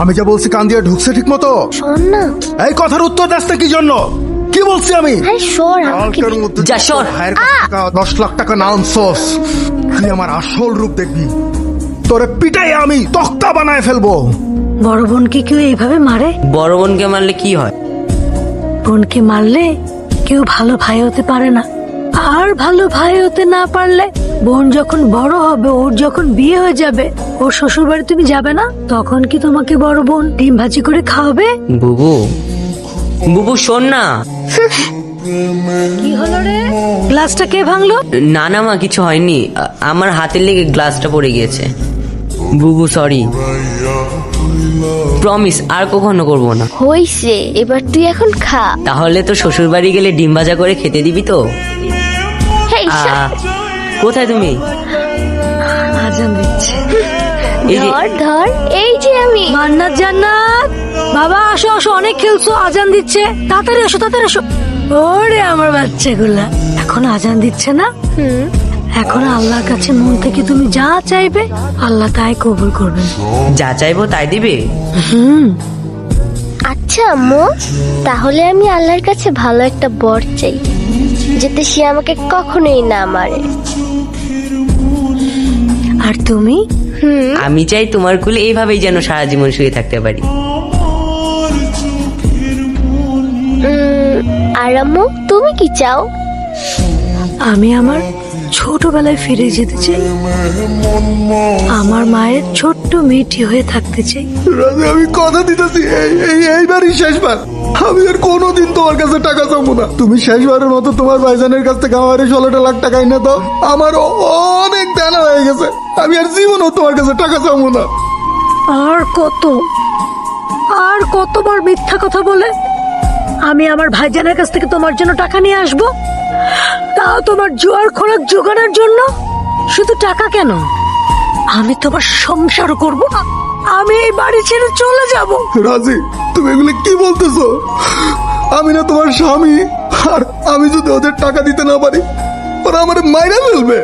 আমি যা বলছি কান দিয়ে ঢুকছে ঠিক মতো? শোন না। এই কথার উত্তর দাস কি জন্য? কি বলছি আমি? আরে সর আমাকে। যা সর। 10 লাখ টাকা না আনছস, তুই আমার আসল রূপ দেখবি। তোরে পিটাই আমি তক্তা বানায় ফেলবো। বড় বোনকে কেউ এইভাবে মারে? বড় বোনকে মারলে কি হয়? বোনকে মারলে কেউ ভালো ভাই হতে পারে না। আর ভালো ভাই হতে না পারলে বোন যখন বড় হবে, ওর যখন বিয়ে হয়ে যাবে, ওর শ্বশুর বাড়ি তুমি যাবে না? তখন কি তোমাকে বড় বোন ডিম ভাজি করে খাওয়াবে? বুবু, বুবু শোন না। কি হলো রে? গ্লাসটা কে ভাঙলো? না না মা, কিছু হয়নি, আমার হাতের লেগে গ্লাসটা পড়ে গিয়েছে। বুবু সরি, প্রমিস আর কখনো করবো না। হইছে, এবার তুই এখন খা। তাহলে তো শ্বশুর বাড়ি গেলে ডিম ভাজা করে খেতে দিবি তো? হেই, কোথায় তুমি? আজান দিচ্ছে। এই যে ধর ধর, এই যে আমি। মান্নাত জান্নাত, বাবা আসো আসো, অনেক খেলছো, আজান দিচ্ছে, তাড়াতাড়ি এসো তাড়াতাড়ি এসো। ওরে আমার বাচ্চাগুলা, এখন আজান দিচ্ছে না? এখন আল্লাহর কাছে মন থেকে তুমি যা চাইবে আল্লাহ তাই কবুল করবেন। যা চাইবো তাই দিবে? আচ্ছা আম্মু, তাহলে আমি আল্লাহর কাছে ভালো একটা বর চাই, যাতে সে আমাকে কখনোই না মারে। আর তুমি? আমি চাই তোমার কুলে এইভাবেই যেন সারা জীবন শুয়ে থাকতে পারি। আর আম্মু, তুমি কি চাও? আমি আমার ছোটবেলায় ফিরে যেতে চাই, আমার মায়ের ছোট্ট মেয়েটি হয়ে থাকতে চাই। রাজি, আমি কথা দিতেছি এইবারই শেষবার। আমি আর কোনোদিন তোমার কাছে টাকা চাবো না। তুমি শেষবারের মতো তোমার ভাইজানের কাছ থেকে আমার 16 লাখ টাকা এনে দাও। আমার অনেক দেনা হয়ে গেছে, আমি আর জীবনও তোমার কাছে টাকা চাবো না। আর কতবার মিথ্যা কথা বলে আমি আমার ভাইজানের কাছ থেকে তোমার জন্য টাকা নিয়ে আসবো, তাও তোমার জোয়ার খোরাক জোগানোর জন্য? শুধু টাকা কেন, আমি তোমার সংসারও করব না, আমি এই বাড়ি ছেড়ে চলে যাব। রাজি, তুমি এগুলো কি বলতেছো? আমি না তোমার স্বামী, আর আমি যদি ওদের টাকা দিতে না পারি ওরা আমার মাইরা ফেলবে।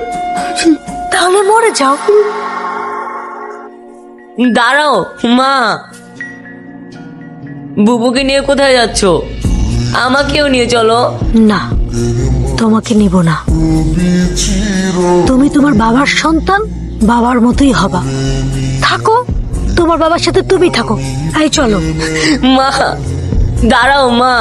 তাহলে মরে যাও। দাঁড়াও মা, বুবুকে নিয়ে কোথায় যাচ্ছ? আমাকেও নিয়ে চলো। না, তোমাকে নিব না। তুমি তোমার বাবার সন্তান, বাবার মতোই হবা। থাকো তোমার বাবার সাথে, তুমি থাকো। এই চলো। মা দাঁড়াও মা।